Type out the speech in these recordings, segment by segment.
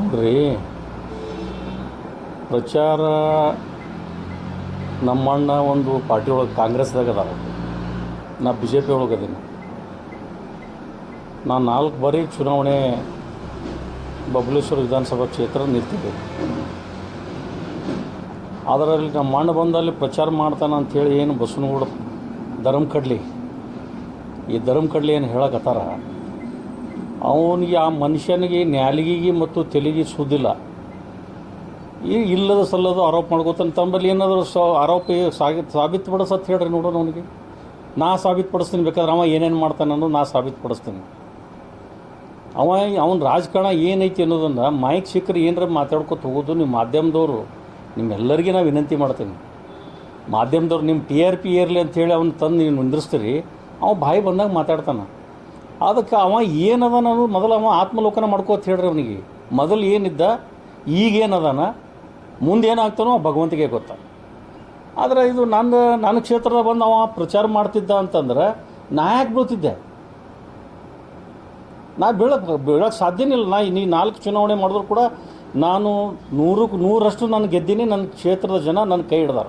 ನೋಡ್ರಿ, ಪ್ರಚಾರ ನಮ್ಮಣ್ಣ ಒಂದು ಪಾರ್ಟಿ ಒಳಗೆ ಕಾಂಗ್ರೆಸ್ದಾಗ ಅದಾರ, ನಾ ಬಿ ಜೆ ಪಿ ಒಳಗೆ ಅದೀನಿ. ನಾನು 4 ಬಾರಿ ಚುನಾವಣೆ ಬಬಲೇಶ್ವರ ವಿಧಾನಸಭಾ ಕ್ಷೇತ್ರ ನಿಂತಿದ್ದೆ. ಅದರಲ್ಲಿ ನಮ್ಮ ಅಣ್ಣ ಬಂದಲ್ಲಿ ಪ್ರಚಾರ ಮಾಡ್ತಾನೆ ಅಂಥೇಳಿ ಏನು ಬಸವನಗೌಡ ಧರ್ಮಕಡ್ಲಿ ಏನು ಹೇಳಕತ್ತಾರ, ಅವನಿಗೆ ಆ ಮನುಷ್ಯನಿಗೆ ನ್ಯಾಲಿಗೆಗೆ ಮತ್ತು ತೆಲಿಗೆ ಸುದ್ದಿಲ್ಲ. ಈ ಇಲ್ಲದ ಸಲ್ಲದು ಆರೋಪ ಮಾಡ್ಕೋತಾನೆ. ತಮ್ಮಲ್ಲಿ ಏನಾದರೂ ಆರೋಪ ಸಾಬೀತುಪಡಿಸತ್ ಹೇಳ್ರಿ ನೋಡೋಣ. ಅವನಿಗೆ ನಾ ಸಾಬೀತುಪಡಿಸ್ತೀನಿ, ಬೇಕಾದ್ರೆ ಅವ ಏನೇನು ಮಾಡ್ತಾನೆ ಅನ್ನೋದು ನಾ ಸಾಬೀತುಪಡಿಸ್ತೀನಿ. ಅವನ ರಾಜಕಾರಣ ಏನೈತಿ ಅನ್ನೋದನ್ನು ಮೈಕ್ ಸಿಕ್ಕರೆ ಏನರ ಮಾತಾಡ್ಕೊತ ಹೋಗೋದು. ನಿಮ್ಮ ಮಾಧ್ಯಮದವರು ನಿಮ್ಮೆಲ್ಲರಿಗೆ ನಾವು ವಿನಂತಿ ಮಾಡ್ತೀನಿ, ಮಾಧ್ಯಮದವ್ರು ನಿಮ್ಮ TRP ಏರ್ಲಿ ಅಂಥೇಳಿ ಅವ್ನು ತಂದು ನೀವು ನಿಂದಿರ್ಸ್ತೀರಿ. ಅವ ಬಾಯಿ ಬಂದಾಗ ಮಾತಾಡ್ತಾನೆ. ಅದಕ್ಕೆ ಅವ ಏನದ ಅನ್ನೋದು ಮೊದಲು ಅವ ಆತ್ಮಲೋಕನ ಮಾಡ್ಕೋತ ಹೇಳ್ರಿ. ಅವನಿಗೆ ಮೊದಲು ಏನಿದ್ದ, ಈಗೇನದಾನ, ಮುಂದೇನಾಗ್ತಾನೋ ಭಗವಂತಿಗೆ ಗೊತ್ತ. ಆದರೆ ಇದು ನನ್ನ ಕ್ಷೇತ್ರದ ಬಂದು ಅವ ಪ್ರಚಾರ ಮಾಡ್ತಿದ್ದ ಅಂತಂದ್ರೆ ನಾ ಯಾಕೆ ಬೀಳ್ತಿದ್ದೆ? ನಾ ಬೀಳಕ್ಕೆ ಸಾಧ್ಯನೇ ಇಲ್ಲ. ನೀ 4 ಚುನಾವಣೆ ಮಾಡಿದ್ರು ಕೂಡ ನಾನು 100ಕ್ಕೆ 100ರಷ್ಟು ನಾನು ಗೆದ್ದೀನಿ. ನನ್ನ ಕ್ಷೇತ್ರದ ಜನ ನನ್ನ ಕೈ ಹಿಡ್ದಾರ.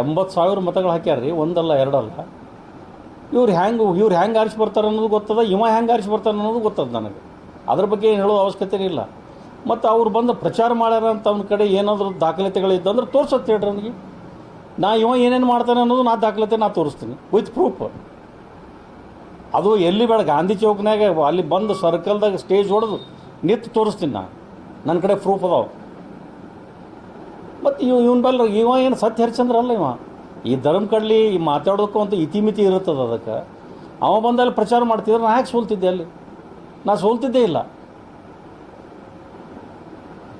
80,000 ಮತಗಳು ಹಾಕ್ಯಾರ್ರಿ, ಒಂದಲ್ಲ ಎರಡಲ್ಲ. ಇವ್ರು ಹೆಂಗೆ ಆರಿಸಿ ಬರ್ತಾರೆ ಅನ್ನೋದು ಗೊತ್ತದ, ಇವ ಹೆಂಗೆ ಆರಿಸಿ ಬರ್ತಾರೆ ಅನ್ನೋದು ಗೊತ್ತದ ನನಗೆ. ಅದ್ರ ಬಗ್ಗೆ ಏನು ಹೇಳೋ ಅವಶ್ಯಕತೆ ಇಲ್ಲ. ಮತ್ತು ಅವ್ರು ಬಂದು ಪ್ರಚಾರ ಮಾಡ್ಯಾರ ಅಂತ ಅವ್ನ ಕಡೆ ಏನಾದರೂ ದಾಖಲಾತಿಗಳಿದ್ದು ಅಂದ್ರೆ ತೋರ್ಸತ್ತೆ ಹೇಳ್ರಿ ಅವನಿಗೆ. ಇವ ಏನೇನು ಮಾಡ್ತಾನೆ ಅನ್ನೋದು ದಾಖಲಾತಿ ತೋರಿಸ್ತೀನಿ ವಿತ್ ಪ್ರೂಫ್. ಅದು ಎಲ್ಲಿ ಬೇಡ, ಗಾಂಧಿ ಚೌಕ್ನಾಗ ಅಲ್ಲಿ ಬಂದು ಸರ್ಕಲ್ದಾಗ ಸ್ಟೇಜ್ ಹೊಡೆದು ನಿಂತು ತೋರಿಸ್ತೀನಿ ನನ್ನ ಕಡೆ ಪ್ರೂಫ್ ಅದಾವ. ಮತ್ತು ಇವನ್ ಬಲ್ಲ ಇವ ಏನು ಸತ್ಯ ಹರಿಚಂದ್ರ ಅಲ್ಲ. ಈ ಧರ್ಮಕಡ್ಲಿ ಮಾತಾಡೋದಕ್ಕೂ ಅಂತ ಇತಿಮಿತಿ ಇರುತ್ತದೆ. ಅದಕ್ಕೆ ಅವ ಬಂದಲ್ಲಿ ಪ್ರಚಾರ ಮಾಡ್ತಿದ್ರೆ ನಾ ಯಾಕೆ ಸೋಲ್ತಿದ್ದೆ? ಅಲ್ಲಿ ನಾ ಸೋಲ್ತಿದ್ದೇ ಇಲ್ಲ.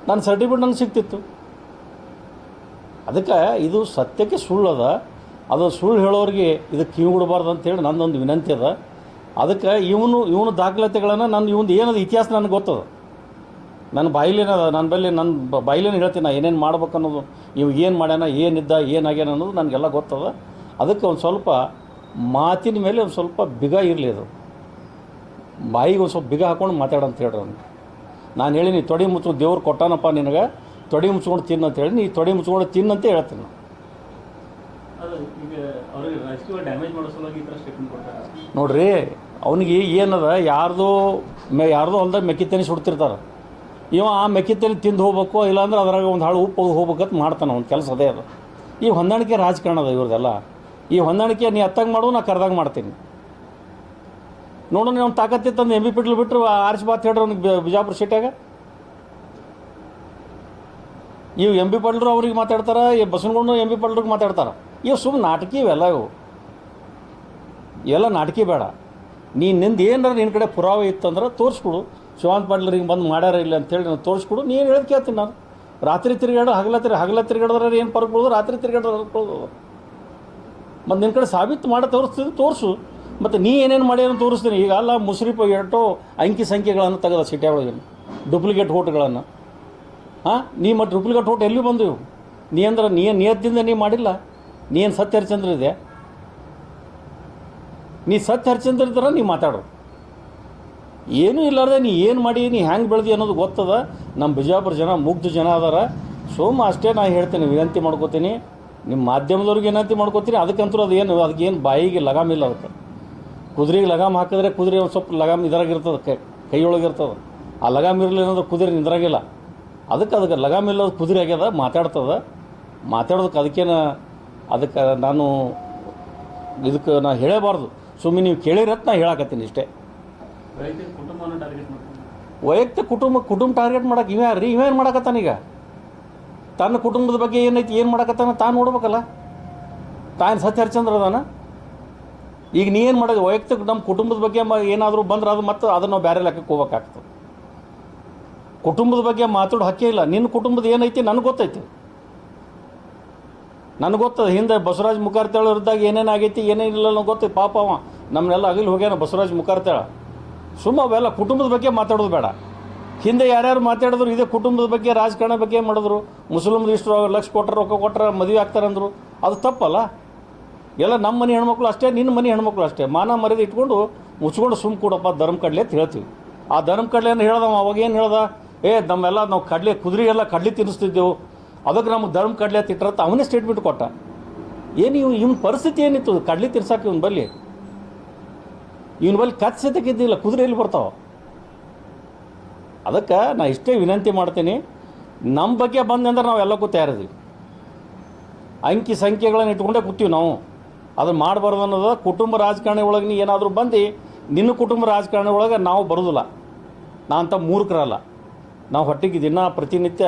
ನನ್ನ ಸರ್ಟಿಫಿಕೇಟ್ ನನಗೆ ಸಿಗ್ತಿತ್ತು. ಅದಕ್ಕೆ ಇದು ಸತ್ಯಕ್ಕೆ ಸುಳ್ಳದ. ಅದು ಸುಳ್ಳು ಹೇಳೋರಿಗೆ ಇದಕ್ಕೆ ಕಿವಿಗೊಡಬಾರ್ದು ಅಂತೇಳಿ ನನ್ನೊಂದು ವಿನಂತಿ ಅದ. ಅದಕ್ಕೆ ಇವನು ದಾಖಲಾತಿಗಳನ್ನು ಇವನು ಏನದು ಇತಿಹಾಸ ನನಗೆ ಗೊತ್ತದ. ನನ್ನ ಬಾಯಿಲೇನು ಹೇಳ್ತೀನಿ. ನಾ ಏನೇನು ಮಾಡ್ಬೇಕು ಅನ್ನೋದು, ಇವು ಏನು ಮಾಡ್ಯಾನ, ಏನಿದ್ದ, ಏನಾಗ್ಯಾನ ಅನ್ನೋದು ನನಗೆಲ್ಲ ಗೊತ್ತದ. ಅದಕ್ಕೆ ಒಂದು ಸ್ವಲ್ಪ ಮಾತಿನ ಮೇಲೆ ಒಂದು ಸ್ವಲ್ಪ ಬಿಗ ಇರಲಿ. ಅದು ಬಾಯಿಗೆ ಒಂದು ಸ್ವಲ್ಪ ಬಿಗ ಹಾಕ್ಕೊಂಡು ಮಾತಾಡಂತ ಹೇಳ್ರಿ ಅವ್ನಿಗೆ. ನಾನು ಹೇಳೀನಿ, ತೊಡೆ ಮುಚ್ಕೊಂಡು ದೇವ್ರು ಕೊಟ್ಟಾನಪ್ಪ ನಿನಗೆ, ತೊಡೆ ಮುಚ್ಕೊಂಡು ತಿನ್ನು ಅಂತ ಹೇಳಿ, ನೀ ತೊಡೆ ಮುಚ್ಕೊಂಡು ತಿನ್ನಂತ ಹೇಳ್ತೀನಿ ನಾನು. ನೋಡ್ರಿ, ಅವನಿಗೆ ಏನದ, ಯಾರ್ದೋ ಹೊಲ್ದಾಗ ಮೆಕ್ಕಿತೇನೆ ಸುಡ್ತಿರ್ತಾರೆ. ಇವ ಆ ಮೆಕ್ಕಿತೇನೆ ತಿಂದು ಹೋಗ್ಬೇಕು, ಇಲ್ಲಾಂದ್ರೆ ಅದ್ರಾಗ ಒಂದು ಹಾಳು ಉಪ್ಪು ಹೋಗ್ಬೇಕಂತ ಮಾಡ್ತಾನೆ. ಅವ್ನ ಕೆಲಸ ಅದೇ ಅದು. ಈ ಹೊಂದಾಣಿಕೆ ರಾಜಕಾರಣ ಅದ ಇವ್ರದೆಲ್ಲ. ಈ ಹೊಂದಾಣಿಕೆ ನೀ ಅತ್ತಾಗ ಮಾಡು, ನಾ ಕರೆದಾಗ ಮಾಡ್ತೀನಿ. ನೋಡೋಣ, ಅವ್ನು ತಾಕತ್ತಿತ್ತಂದು MP ಪಿಟ್ಲು ಬಿಟ್ಟರು ಆರ್ಚ್ ಬಾತ್ ಹೇಳ್ರಿ ಅವ್ನಿಗೆ ಬಿಜಾಪುರ ಸಿಟ್ಯಾಗ. ಇವು MP ಪಾಟೀಲ್ರು ಅವ್ರಿಗೆ ಮಾತಾಡ್ತಾರೆ, ಬಸವನಗೌಡನು MP ಪಾಟೀಲ್ರಿಗೆ ಮಾತಾಡ್ತಾರೆ. ಇವು ಸುಮ್ಮನೆ ನಾಟಕಿ ಇವೆಲ್ಲ. ಇವೆಲ್ಲ ನಾಟಕಿ ಬೇಡ. ನಿಂದು ಏನಾರ ನಿನ್ನ ಕಡೆ ಪುರಾವೆ ಇತ್ತಂದ್ರೆ ತೋರಿಸ್ಕೊಡು. ಶಿವಾನಂದ ಪಾಟೀಲ್ರಿಗೆ ಬಂದು ಮಾಡ್ಯಾರ ಇಲ್ಲ ಅಂತೇಳಿ ನಾನು ತೋರಿಸ್ಕೊಡು. ನೀನು ಹೇಳೋದು ಕೇಳ್ತೀನಿ ನಾನು. ರಾತ್ರಿ ತಿರುಗಾಡು, ಹಗಲ ತಿರುಗಾಡಿದ್ರೆ ಏನು ಪರ್ಕ್ ಬಿಡೋದು, ರಾತ್ರಿ ತಿರುಗಾಡೋದು. ಮತ್ತು ನಿನ್ನ ಕಡೆ ಸಾಬೀತು ಮಾಡಿ ತೋರಿಸು. ಮತ್ತು ನೀ ಏನೇನು ಮಾಡಿ ಅಂತ ತೋರಿಸ್ತೀನಿ. ಈಗ ಅಲ್ಲ ಮುಸ್ರಿಪ್ ಎಷ್ಟೋ ಅಂಕಿ ಸಂಖ್ಯೆಗಳನ್ನು ತೆಗೆದ ಸಿಟಿಯ ಒಳಗೆ, ಡೂಪ್ಲಿಕೇಟ್ ಓಟ್ಗಳನ್ನು. ನೀ ಮತ್ತು ಡೂಪ್ಲಿಕೇಟ್ ಓಟ್ ಎಲ್ಲಿ ಬಂದು ಇವು? ನೀ ನಿಯತ್ತಿಂದ ನೀ ಮಾಡಿಲ್ಲ. ನೀ ಏನು ಸತ್ಯ ಹರಿಚಂದ್ರ ಇದೆ? ನೀ ಸತ್ಯ ಹರಿಚಂದ್ರ ಇದ್ದಾರ ನೀ ಮಾತಾಡು. ಏನೂ ಇಲ್ಲಾರ್ದೆ ನೀ ಏನು ಮಾಡಿ, ನೀ ಹೆಂಗೆ ಬೆಳೆದಿ ಅನ್ನೋದು ಗೊತ್ತದ. ನಮ್ಮ ಬಿಜಾಪುರ ಜನ ಮುಗ್ಧ ಜನ ಅದಾರ. ಅಷ್ಟೇ ನಾ ಹೇಳ್ತೀನಿ, ವಿನಂತಿ ಮಾಡ್ಕೋತೀನಿ. ನಿಮ್ಮ ಮಾಧ್ಯಮದವ್ರಿಗೆ ವಿನಂತಿ ಮಾಡ್ಕೋತೀನಿ. ಅದಕ್ಕಂತೂ ಅದಕ್ಕೇನು ಬಾಯಿಗೆ ಲಗಾಮಿಲ್ಲ. ಅದಕ್ಕೆ ಕುದುರೆಗೆ ಲಗಾಮ್ ಹಾಕಿದ್ರೆ ಕುದುರೆ ಒಂದು ಸ್ವಲ್ಪ ಲಗಾಮ್ ಇದ್ರಾಗಿರ್ತದೆ, ಕೈಯೊಳಗಿರ್ತದೆ. ಆ ಲಗಾಮ್ ಇರಲಿ ಅನ್ನೋದು ಕುದುರೆ ನಿಂದ್ರಾಗಿಲ್ಲ. ಅದಕ್ಕೆ ಲಗಾಮ್ ಇಲ್ಲದ ಕುದುರೆ ಆಗ್ಯದ, ಮಾತಾಡ್ತದೆ. ಮಾತಾಡೋದಕ್ಕೆ ಅದಕ್ಕೆ ನಾನು ನಾ ಹೇಳಬಾರ್ದು. ಸುಮ್ಮನೆ ನೀವು ಕೇಳಿರತ್ತೆ ನಾ ಹೇಳಕತ್ತೀನಿ ಇಷ್ಟೇ. ವೈಯಕ್ತಿಕ ಕುಟುಂಬ ಟಾರ್ಗೆಟ್ ಮಾಡಕ್ಕೆ ಇವೇನು ಮಾಡಕತ್ತಾನೀಗ? ತನ್ನ ಕುಟುಂಬದ ಬಗ್ಗೆ ಏನೈತಿ, ಏನು ಮಾಡಕತ್ತಾನ ತಾನು ನೋಡ್ಬೇಕಲ್ಲ. ತಾನು ಸತ್ಯ ಹರಿಚಂದ್ರ ಅದಾನ. ಈಗ ನೀ ಏನು ಮಾಡೋದು? ವೈಯಕ್ತಿಕ ನಮ್ಮ ಕುಟುಂಬದ ಬಗ್ಗೆ ಏನಾದರೂ ಬಂದ್ರೆ ಅದು ಮತ್ತು ಅದನ್ನು ನಾವು ಬೇರೆ ಲೆಕ್ಕಕ್ಕೆ ಹೋಗ್ಬೇಕಾಗ್ತದೆ. ಕುಟುಂಬದ ಬಗ್ಗೆ ಮಾತಾಡೋ ಹಕ್ಕೇ ಇಲ್ಲ. ನಿನ್ನ ಕುಟುಂಬದ ಏನೈತಿ ನನಗೆ ಗೊತ್ತೈತಿ. ನನಗೆ ಗೊತ್ತದ. ಹಿಂದೆ ಬಸವರಾಜ್ ಮುಖಾರ್ತಾಳ ಇದ್ದಾಗ ಏನೇನಾಗೈತಿ ಏನೇನಿಲ್ಲ ಅನ್ನೋ ಗೊತ್ತೈತಿ. ಪಾಪ ಅವ ನಮ್ಮನ್ನೆಲ್ಲ ಅಗಲಿ ಹೋಗ್ಯಾನ ಬಸವರಾಜ್ ಮುಖಾರ್ತಾಳ. ಅವೆಲ್ಲ ಕುಟುಂಬದ ಬಗ್ಗೆ ಮಾತಾಡೋದು ಬೇಡ. ಹಿಂದೆ ಯಾರ್ಯಾರು ಮಾತಾಡಿದ್ರು ಇದೇ ಕುಟುಂಬದ ಬಗ್ಗೆ, ರಾಜಕಾರಣ ಬಗ್ಗೆ ಮಾಡಿದ್ರು. ಮುಸ್ಲಿಮ್ದು ಇಷ್ಟು ಲಕ್ಷ ರೊಕ್ಕ ಕೊಟ್ಟರೆ ಮದುವೆ ಆಗ್ತಾರಂದ್ರು. ಅದು ತಪ್ಪಲ್ಲ. ಎಲ್ಲ ನಮ್ಮ ಮನೆ ಹೆಣ್ಮಕ್ಳು ಅಷ್ಟೇ, ನಿನ್ನ ಮನೆ ಹೆಣ್ಮಕ್ಳು ಅಷ್ಟೇ. ಮಾನ ಮರ್ಯಾದೆ ಇಟ್ಕೊಂಡು ಮುಚ್ಕೊಂಡು ಕೂಡಪ್ಪ ಧರ್ಮಕಡ್ಲೆ ಅಂತ ಹೇಳ್ತೀವಿ. ಆ ಧರ್ಮಕಡ್ಲೆ ಏನು ಹೇಳ್ದವ ಅವಾಗೇನು ಹೇಳ್ದ? ನಮ್ಮೆಲ್ಲ ನಾವು ಕುದುರೆಗೆಲ್ಲ ಕಡ್ಲಿ ತಿನ್ನಿಸ್ತಿದ್ದೆವು, ಅದಕ್ಕೆ ನಮಗೆ ಧರ್ಮ ಕಡ್ಲಿ ಅಂತ ಇಟ್ಟರತ್ತ ಅವನೇ ಸ್ಟೇಟ್ಮೆಂಟ್ ಕೊಟ್ಟ. ಏನು ಇವನ ಪರಿಸ್ಥಿತಿ ಏನಿತ್ತು ಕಡ್ಲಿ ತಿರ್ಸಾಕೆ ಇವನ ಬಲ್ಲಿ ಕತ್ಸತಕ್ಕಿದ್ದಿಲ್ಲ, ಕುದುರೆ ಎಲ್ಲಿ ಬರ್ತಾವ. ಅದಕ್ಕೆ ನಾ ಇಷ್ಟೇ ವಿನಂತಿ ಮಾಡ್ತೀನಿ, ನಮ್ಮ ಬಗ್ಗೆ ಬಂದಂದ್ರೆ ನಾವು ಎಲ್ಲಕ್ಕೂ ತಯಾರಿದ್ದೀವಿ. ಅಂಕಿ ಸಂಖ್ಯೆಗಳನ್ನು ಇಟ್ಕೊಂಡೇ ಕೂತೀವಿ ನಾವು. ಅದನ್ನು ಮಾಡಬಾರ್ದು ಅನ್ನೋದು ಕುಟುಂಬ ರಾಜಕಾರಣಿ ಒಳಗೆ ನೀ ಏನಾದರೂ ಬಂದು ನಿನ್ನ ಕುಟುಂಬ ರಾಜಕಾರಣಿ ಒಳಗೆ ನಾವು ಬರೋದಿಲ್ಲ. ನಾ ಅಂಥ ಮೂರ್ಖರಲ್ಲ. ನಾವು ಹೊಟ್ಟೆಗೆ ದಿನ ಪ್ರತಿನಿತ್ಯ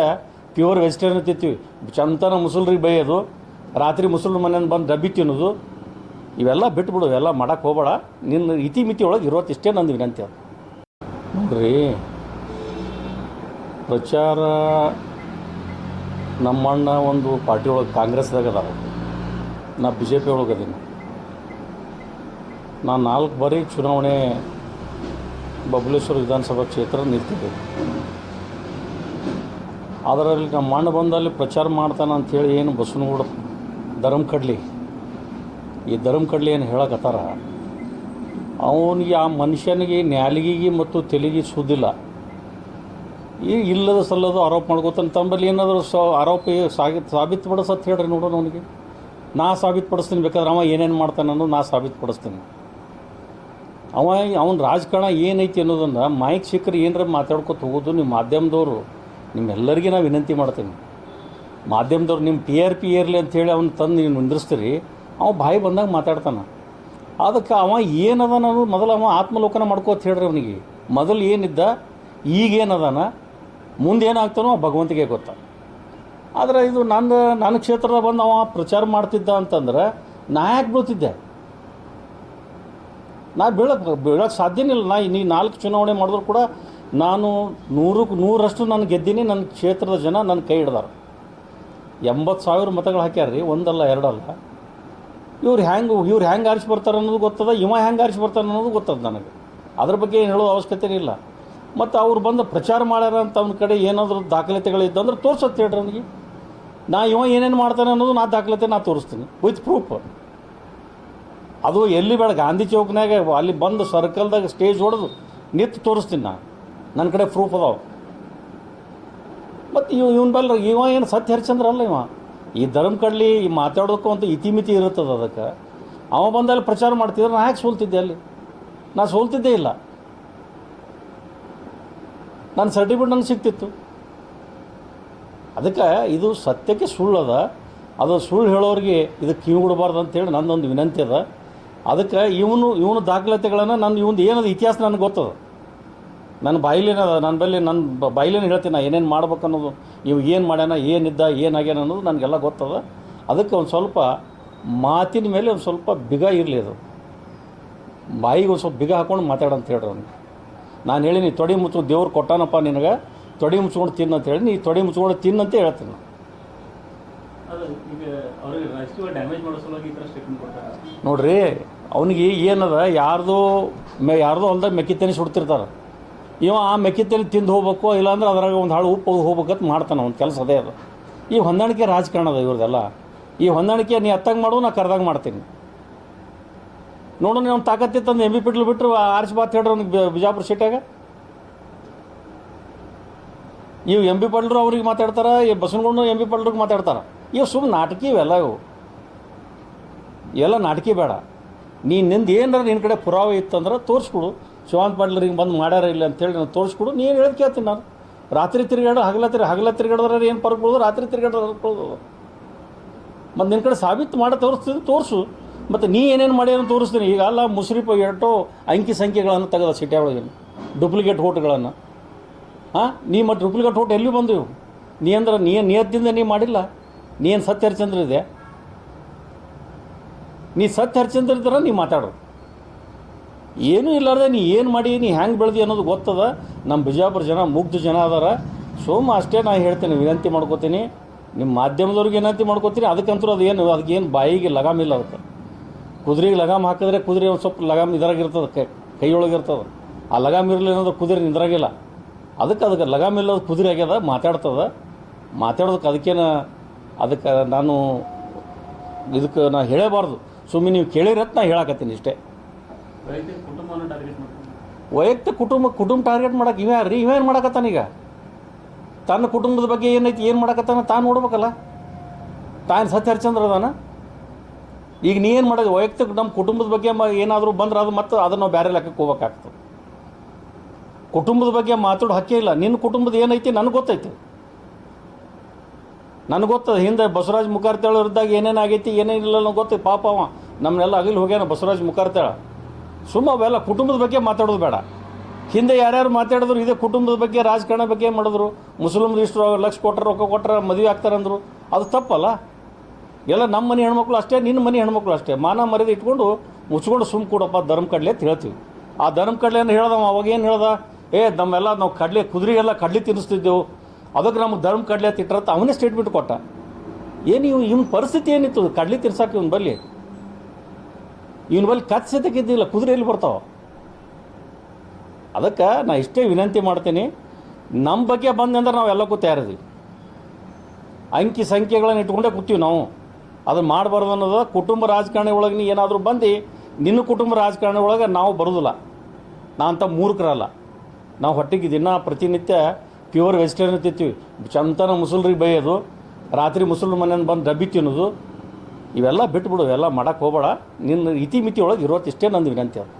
ಪ್ಯೂರ್ ವೆಜಿಟೇರಿಯನ್ ತಿಂತೀವಿ. ಚಂತನ ಮುಸಲ್ರಿಗೆ ಬೈಯೋದು, ರಾತ್ರಿ ಮುಸಲ್ರ ಮನೆಯಿಂದ ಬಂದು ಡಬ್ಬಿ ತಿನ್ನೋದು, ಇವೆಲ್ಲ ಬಿಟ್ಬಿಡು, ಇವೆಲ್ಲ ಮಾಡೋಕ್ಕೆ ಹೋಗಬೇಡ. ನಿನ್ನ ಇತಿಮಿತಿ ಒಳಗೆ ಇರೋದು ಇಷ್ಟೇ ನಂದು ವಿನಂತಿ. ಅದು ನೋಡ್ರಿ, ಪ್ರಚಾರ ನಮ್ಮಣ್ಣ ಒಂದು ಪಾರ್ಟಿ ಒಳಗೆ ಕಾಂಗ್ರೆಸ್ದಾಗ ಅದಾವ, ನಾ ಬಿ ಜೆ ಪಿ ಒಳಗೆ ಅದೀನಿ. ನಾನು 4 ಬಾರಿ ಚುನಾವಣೆ ಬಬಲೇಶ್ವರ ವಿಧಾನಸಭಾ ಕ್ಷೇತ್ರ ನಿಲ್ತಿದ್ದೆ. ಅದರಲ್ಲಿ ನಮ್ಮ ಅಣ್ಣ ಬಂದಲ್ಲಿ ಪ್ರಚಾರ ಮಾಡ್ತಾನೆ ಅಂಥೇಳಿ ಏನು ಬಸವನಗೌಡ ಧರ್ಮಕಡ್ಲಿ ಏನು ಹೇಳಕತ್ತಾರ, ಅವನಿಗೆ ಆ ಮನುಷ್ಯನಿಗೆ ನ್ಯಾಲಿಗೆಗೆ ಮತ್ತು ತೆಲಿಗೆ ಸುದ್ದಿಲ್ಲ. ಈ ಇಲ್ಲದ ಸಲ್ಲದು ಆರೋಪ ಮಾಡ್ಕೋತಾನೆ. ತಮ್ಮಲ್ಲಿ ಏನಾದರೂ ಆರೋಪ ಸಾಬೀತುಪಡಿಸತ್ ಹೇಳ್ರಿ ನೋಡೋಣ. ಅವನಿಗೆ ನಾ ಸಾಬೀತುಪಡಿಸ್ತೀನಿ, ಬೇಕಾದ್ರೆ ಅವ ಏನೇನು ಮಾಡ್ತಾನೆ ಅನ್ನೋದು ನಾ ಸಾಬೀತುಪಡಿಸ್ತೀನಿ. ಅವನ ರಾಜಕಾರಣ ಏನೈತಿ ಅನ್ನೋದನ್ನು ಮೈಕ್ ಸಿಕ್ಕರೆ ಏನರ ಮಾತಾಡ್ಕೊತ ಹೋಗೋದು. ನೀವು ಮಾಧ್ಯಮದವರು, ನಿಮ್ಮೆಲ್ಲರಿಗೆ ನಾವು ವಿನಂತಿ ಮಾಡ್ತೀನಿ, ಮಾಧ್ಯಮದವ್ರು ನಿಮ್ಮ TRP ಇರಲಿ ಅಂಥೇಳಿ ಅವ್ನು ತಂದು ನೀವು ನಿಂದ್ರಿಸ್ತೀರಿ, ಅವ ಬಾಯಿ ಬಂದಾಗ ಮಾತಾಡ್ತಾನೆ. ಅದಕ್ಕೆ ಅವ ಏನದ ಅನ್ನೋದು ಮೊದಲು ಅವ ಆತ್ಮಲೋಕನ ಮಾಡ್ಕೋತ ಹೇಳ್ರಿ. ಅವನಿಗೆ ಮೊದಲು ಏನಿದ್ದ, ಈಗೇನದಾನ, ಮುಂದೆ ಏನಾಗ್ತಾನೋ ಭಗವಂತಿಗೆ ಗೊತ್ತ. ಆದರೆ ಇದು ನನ್ನ ಕ್ಷೇತ್ರದ ಬಂದು ಅವ ಪ್ರಚಾರ ಮಾಡ್ತಿದ್ದ ಅಂತಂದ್ರೆ ನಾ ಯಾಕೆ ಬೀಳ್ತಿದ್ದೆ? ನಾ ಬೀಳಕ್ಕೆ ಸಾಧ್ಯನೇ ಇಲ್ಲ. ನೀ 4 ಚುನಾವಣೆ ಮಾಡಿದ್ರು ಕೂಡ ನಾನು 100% ನಾನು ಗೆದ್ದೀನಿ. ನನ್ನ ಕ್ಷೇತ್ರದ ಜನ ನನ್ನ ಕೈ ಹಿಡ್ದಾರ. 80,000 ಮತಗಳು ಹಾಕ್ಯಾರ್ರಿ, ಒಂದಲ್ಲ ಎರಡಲ್ಲ. ಇವ್ರು ಹೆಂಗೆ ಆರಿಸಿ ಬರ್ತಾರೆ ಅನ್ನೋದು ಗೊತ್ತದ, ಇವ ಹೆಂಗೆ ಆರಿಸಿ ಬರ್ತಾನೆ ಅನ್ನೋದು ಗೊತ್ತದ ನನಗೆ. ಅದ್ರ ಬಗ್ಗೆ ಏನು ಹೇಳೋ ಅವಶ್ಯಕತೆ ಇಲ್ಲ. ಮತ್ತು ಅವ್ರು ಬಂದು ಪ್ರಚಾರ ಮಾಡ್ಯಾರ ಅಂತ ಅವ್ನ ಕಡೆ ಏನಾದರೂ ದಾಖಲಾತಿಗಳಿದ್ದಂದ್ರೆ ತೋರ್ಸತ್ತೆ ಹೇಳ್ರಿ ಅವನಿಗೆ. ಇವ ಏನೇನು ಮಾಡ್ತಾನೆ ಅನ್ನೋದು ದಾಖಲಾತಿ ತೋರಿಸ್ತೀನಿ ವಿತ್ ಪ್ರೂಫ್. ಅದು ಎಲ್ಲಿ ಬೇಡ, ಗಾಂಧಿ ಚೌಕ್ನಾಗ ಅಲ್ಲಿ ಬಂದು ಸರ್ಕಲ್ದಾಗ ಸ್ಟೇಜ್ ಹೊಡೆದು ನಿಂತು ತೋರಿಸ್ತೀನಿ ನನ್ನ ಕಡೆ ಪ್ರೂಫ್ ಅದಾವ. ಮತ್ತು ಇವನ ಬಲ್ಲ ಇವ ಏನು ಸತ್ಯ ಹರಿಚಂದ್ರ ಅಲ್ಲ. ಈ ಧರ್ಮ ಕಡ್ಲಿ ಈ ಮಾತಾಡೋಕ್ಕೂ ಅಂತ ಇತಿಮಿತಿ ಇರುತ್ತದೆ. ಅದಕ್ಕೆ ಅವ ಬಂದಲ್ಲಿ ಪ್ರಚಾರ ಮಾಡ್ತಿದ್ರೆ ನಾ ಯಾಕೆ ಸೋಲ್ತಿದ್ದೆ? ಅಲ್ಲಿ ನಾ ಸೋಲ್ತಿದ್ದೇ ಇಲ್ಲ. ನನ್ನ ಸರ್ಟಿಫಿಕೇಟ್ ನನಗೆ ಸಿಗ್ತಿತ್ತು. ಅದಕ್ಕೆ ಇದು ಸತ್ಯಕ್ಕೆ ಸುಳ್ಳದ. ಅದು ಸುಳ್ಳು ಹೇಳೋರಿಗೆ ಇದು ಕಿವಿಗೊಡಬಾರ್ದು ಅಂತೇಳಿ ನನ್ನೊಂದು ವಿನಂತಿ ಅದ. ಅದಕ್ಕೆ ಇವನು ದಾಖಲಾತಿಗಳನ್ನು ಇವನು ಏನದು ಇತಿಹಾಸ ನನಗೆ ಗೊತ್ತದ. ನನ್ನ ಬಾಯಿಲೇನು ಹೇಳ್ತೀನಿ, ನಾ ಏನೇನು ಮಾಡ್ಬೇಕು ಅನ್ನೋದು, ಏನು ಮಾಡ್ಯಾನ, ಏನಿದ್ದ, ಏನಾಗ್ಯಾನ ಅನ್ನೋದು ನನಗೆಲ್ಲ ಗೊತ್ತದ. ಅದಕ್ಕೆ ಒಂದು ಸ್ವಲ್ಪ ಮಾತಿನ ಮೇಲೆ ಒಂದು ಸ್ವಲ್ಪ ಬಿಗ ಇರಲಿ. ಅದು ಬಾಯಿಗೆ ಒಂದು ಸ್ವಲ್ಪ ಬಿಗ ಹಾಕ್ಕೊಂಡು ಮಾತಾಡಂತ ಹೇಳ್ರಿ ಅವ್ನಿಗೆ. ನಾನು ಹೇಳಿ, ನೀ ತೊಡೆ ಮುಚ್ಕೊಂಡು ದೇವ್ರು ಕೊಟ್ಟಾನಪ್ಪ ನಿನಗೆ, ತೊಡೆ ಮುಚ್ಕೊಂಡು ತಿನ್ನು ಅಂತ ಹೇಳಿ, ನೀ ತೊಡೆ ಮುಚ್ಕೊಂಡು ತಿನ್ನಂತ ಹೇಳ್ತೀನಿ. ನೋಡ್ರಿ, ಅವನಿಗೆ ಏನದ, ಯಾರ್ದೋ ಹೊಲ್ದಾಗ ಮೆಕ್ಕಿತೇನೆ ಸುಡ್ತಿರ್ತಾರೆ. ಇವ ಆ ಮೆಕ್ಕಿತೇನೆ ತಿಂದು ಹೋಗ್ಬೇಕು, ಇಲ್ಲಾಂದ್ರೆ ಅದ್ರಾಗ ಒಂದು ಹಾಳು ಉಪ್ಪು ಹೋಗ್ಬೇಕಂತ ಮಾಡ್ತಾನೆ. ಒಂದು ಕೆಲಸ ಅದೇ ಅದು. ಈ ಹೊಂದಾಣಿಕೆ ರಾಜಕಾರಣ ಅದ ಇವ್ರದೆಲ್ಲ. ಈ ಹೊಂದಾಣಿಕೆ ನೀ ಅತ್ತಂಗೆ ಮಾಡು, ನಾ ಕರ್ದಾಗ ಮಾಡ್ತೀನಿ. ನೋಡು, ನೀವು ತಾಕತ್ತಿತ್ತಂದು MP ಪಿಟ್ಲು ಬಿಟ್ಟರು ಆರ್ಚ್ ಬಾತ್ ಹೇಳ್ರಿ ಅವ್ನಿಗೆ ಬಿಜಾಪುರ ಸೀಟಾಗ. ಇವು MP ಪಾಟೀಲ್ರು ಅವ್ರಿಗೆ ಮಾತಾಡ್ತಾರೆ, ಈ ಬಸವನಗೌಡ MP ಪಾಟೀಲ್ರಿಗೆ ಮಾತಾಡ್ತಾರೆ. ಇವು ಸುಮ್ಮನೆ ನಾಟಕಿ ಇವೆಲ್ಲ. ಇವೆಲ್ಲ ನಾಟಕಿ ಬೇಡ. ನಿಂದು ಏನಾರ ನಿನ್ನ ಕಡೆ ಪುರಾವೆ ಇತ್ತಂದ್ರೆ ತೋರಿಸ್ಕೊಡು. ಶಿವಾನಂದ ಪಾಟೀಲ್ರಿಗೆ ಬಂದು ಮಾಡ್ಯಾರ ಇಲ್ಲ ಅಂತೇಳಿ ನಾನು ತೋರಿಸ್ಕೊಡು. ನೀನು ಹೇಳೋದು ಕೇಳ್ತೀನಿ ನಾನು. ರಾತ್ರಿ ತಿರುಗಾಡು, ಹಗಲ ತಿರುಗಾಡಿದ್ರೆ ಏನು ಪರ್ಕ್ ಬಿಡೋದು, ರಾತ್ರಿ ತಿರುಗಾಡೋದು. ಮತ್ತು ನಿನ್ನ ಕಡೆ ಸಾಬೀತು ಮಾಡಿ ತೋರಿಸು. ಮತ್ತು ನೀ ಏನೇನು ಮಾಡಿ ಅಂತ ತೋರಿಸ್ತೀನಿ. ಈಗ ಅಲ್ಲ, ಮುಸ್ರಿಫ್ ಎಷ್ಟೋ ಅಂಕಿ ಸಂಖ್ಯೆಗಳನ್ನು ತೆಗೆದ ಸಿಟಿ ಒಳಗೆ, ಡೂಪ್ಲಿಕೇಟ್ ಓಟ್ಗಳನ್ನು. ನೀ ಮತ್ತು ಡೂಪ್ಲಿಕೇಟ್ ಓಟ್ ಎಲ್ಲಿ ಬಂದು ಇವು? ನೀ ನಿಯತ್ತಿಂದ ನೀ ಮಾಡಿಲ್ಲ. ನೀ ಏನು ಸತ್ಯ ಹರಿಚಂದ್ರ ಇದೆ? ನೀ ಸತ್ಯ ಹರಿಚಂದ್ರ ಇದ್ದಾರ ನೀ ಮಾತಾಡು. ಏನೂ ಇಲ್ಲಾರ್ದೆ ನೀ ಏನು ಮಾಡಿ, ನೀ ಹೆಂಗೆ ಬೆಳೆದಿ ಅನ್ನೋದು ಗೊತ್ತದ. ನಮ್ಮ ಬಿಜಾಪುರ ಜನ ಮುಗ್ಧ ಜನ ಅದಾರ. ಅಷ್ಟೇ ನಾನು ಹೇಳ್ತೀನಿ, ವಿನಂತಿ ಮಾಡ್ಕೋತೀನಿ. ನಿಮ್ಮ ಮಾಧ್ಯಮದವ್ರಿಗೆ ವಿನಂತಿ ಮಾಡ್ಕೋತೀನಿ. ಅದಕ್ಕಂತೂ ಅದಕ್ಕೇನು ಬಾಯಿಗೆ ಲಗಾಮಿಲ್ಲ. ಅದಕ್ಕೆ ಕುದುರೆಗೆ ಲಗಾಮ್ ಹಾಕಿದ್ರೆ ಕುದುರೆ ಒಂದು ಸ್ವಲ್ಪ ಲಗಾಮ್ ಇದ್ರಾಗಿರ್ತದೆ, ಕೈಯೊಳಗಿರ್ತದೆ. ಆ ಲಗಾಮ್ ಇರಲಿ ಅನ್ನೋದು ಕುದುರೆ ನಿಂದ್ರಾಗಿಲ್ಲ. ಅದಕ್ಕೆ ಲಗಾಮ್ ಇಲ್ಲದ ಕುದುರೆ ಆಗ್ಯದ, ಮಾತಾಡೋದಕ್ಕೆ ಅದಕ್ಕೆ ನಾನು ನಾ ಹೇಳಬಾರ್ದು. ಸುಮ್ಮನೆ ನೀವು ಕೇಳಿರತ್ ನಾ ಹೇಳಕತ್ತೀನಿ ಇಷ್ಟೇ. ವೈಯಕ್ತಿಕ ಕುಟುಂಬ ಟಾರ್ಗೆಟ್ ಮಾಡಕ್ಕೆ ಇವೇನು ಮಾಡಕತ್ತಾನೀಗ? ತನ್ನ ಕುಟುಂಬದ ಬಗ್ಗೆ ಏನೈತಿ, ಏನು ಮಾಡಕತ್ತಾನ ತಾನು ನೋಡ್ಬೇಕಲ್ಲ. ತಾನು ಸತ್ಯ ಹರಿಚಂದ್ರ ಅದಾನ. ಈಗ ನೀ ಏನು ಮಾಡೋದು, ವೈಯಕ್ತಿಕ ನಮ್ಮ ಕುಟುಂಬದ ಬಗ್ಗೆ ಏನಾದರೂ ಬಂದ್ರೆ ಅದು ಮತ್ತೆ ಅದನ್ನು ನಾವು ಬೇರೆ ಲೆಕ್ಕಕ್ಕೆ ಹೋಗ್ಬೇಕಾಗ್ತದೆ. ಕುಟುಂಬದ ಬಗ್ಗೆ ಮಾತಾಡೋ ಹಕ್ಕೇ ಇಲ್ಲ. ನಿನ್ನ ಕುಟುಂಬದ ಏನೈತಿ ನನಗೆ ಗೊತ್ತೈತಿ, ನನಗೆ ಗೊತ್ತದ. ಹಿಂದೆ ಬಸವರಾಜ್ ಮುಖಾರ್ತಾಳ ಇದ್ದಾಗ ಏನೇನು ಆಗೈತಿ ಏನೇನಿಲ್ಲ ಅನ್ನೋ ಗೊತ್ತೈತಿ. ಪಾಪ ಅವ ನಮ್ಮನ್ನೆಲ್ಲ ಅಗಲಿ ಹೋಗ್ಯಾನ ಬಸವರಾಜ್ ಮುಖಾರ್ತಾಳ. ಸುಮ್ಮ ಅವೆಲ್ಲ ಕುಟುಂಬದ ಬಗ್ಗೆ ಮಾತಾಡೋದು ಬೇಡ. ಹಿಂದೆ ಯಾರ್ಯಾರು ಮಾತಾಡಿದ್ರು ಇದೇ ಕುಟುಂಬದ ಬಗ್ಗೆ ರಾಜಕಾರಣ ಬಗ್ಗೆ ಮಾಡಿದ್ರು. ಮುಸ್ಲಿಮ್ರು ಇಷ್ಟು ಲಕ್ಷ ಕೊಟ್ಟರೆ ರೊಕ್ಕ ಕೊಟ್ಟರೆ ಮದುವೆ ಆಗ್ತಾರಂದ್ರು, ಅದು ತಪ್ಪಲ್ಲ. ಎಲ್ಲ ನಮ್ಮ ಮನೆ ಹೆಣ್ಮಕ್ಳು ಅಷ್ಟೇ, ನಿನ್ನ ಮನೆ ಹೆಣ್ಮಕ್ಳು ಅಷ್ಟೇ. ಮಾನ ಮರ್ಯಾದೆ ಇಟ್ಕೊಂಡು ಮುಚ್ಕೊಂಡು ಸುಮ್ಮ ಕೂಡಪ್ಪ ಧರ್ಮ ಕಡ್ಲೆ ಅಂತ ಹೇಳ್ತೀವಿ. ಆ ಧರ್ಮ ಕಡ್ಲೆ ಏನು ಹೇಳ್ದ ಅವಾಗ, ಏನು ಹೇಳ್ದ, ನಮ್ಮೆಲ್ಲ ನಾವು ಕಡಲೆ ಕುದುರೆಗೆಲ್ಲ ಕಡ್ಲೆ ತಿನ್ನಿಸ್ತಿದ್ದೆವು, ಅದಕ್ಕೆ ನಮ್ಗೆ ಧರ್ಮ ಕಡ್ಲೆ ಅಂತ ಇಟ್ಟರಂತ ಅವನೇ ಸ್ಟೇಟ್ಮೆಂಟ್ ಕೊಟ್ಟ. ಏನು ಇವನ ಪರಿಸ್ಥಿತಿ ಏನಿತ್ತು ಕಡ್ಲೆ ತಿನ್ಸಕ್ಕೆ ಇವನ ಬಲ್ಲಿ ಕತ್ಸತಕ್ಕಿದ್ದಿಲ್ಲ, ಕುದುರೆ ಎಲ್ಲಿ ಬರ್ತಾವ. ಅದಕ್ಕೆ ನಾ ಇಷ್ಟೇ ವಿನಂತಿ ಮಾಡ್ತೀನಿ, ನಮ್ಮ ಬಗ್ಗೆ ಬಂದಂದ್ರೆ ನಾವು ಎಲ್ಲಕ್ಕೂ ತಯಾರಿದ್ದೀವಿ. ಅಂಕಿ ಸಂಖ್ಯೆಗಳನ್ನು ಇಟ್ಕೊಂಡೇ ಕೂತೀವಿ ನಾವು. ಅದನ್ನು ಮಾಡಬಾರ್ದು ಅನ್ನೋದು. ಕುಟುಂಬ ರಾಜಕಾರಣಿ ಒಳಗೆ ನೀ ಏನಾದರೂ ಬಂದು ನಿನ್ನ ಕುಟುಂಬ ರಾಜಕಾರಣಿ ಒಳಗೆ ನಾವು ಬರೋದಿಲ್ಲ. ನಾ ಅಂಥ ಮೂರ್ಖರಲ್ಲ. ನಾವು ಹೊಟ್ಟೆಗೆ ದಿನ ಪ್ರತಿನಿತ್ಯ ಪ್ಯೂರ್ ವೆಜಿಟೇರಿಯನ್ ತಿಂತೀವಿ. ಚಂತನ ಮುಸಲ್ರಿಗೆ ಬೈಯೋದು, ರಾತ್ರಿ ಮುಸಲ್ರ ಮನೆಯಿಂದ ಬಂದು ಡಬ್ಬಿ ತಿನ್ನೋದು, ಇವೆಲ್ಲ ಬಿಟ್ಬಿಡು. ಇವೆಲ್ಲ ಮಾಡೋಕ್ಕೆ ಹೋಗಬೇಡ. ನಿನ್ನ ಇತಿಮಿತಿ ಒಳಗೆ ಇರೋದು ಇಷ್ಟೇ ನಂದು ವಿನಂತಿ ಅದು.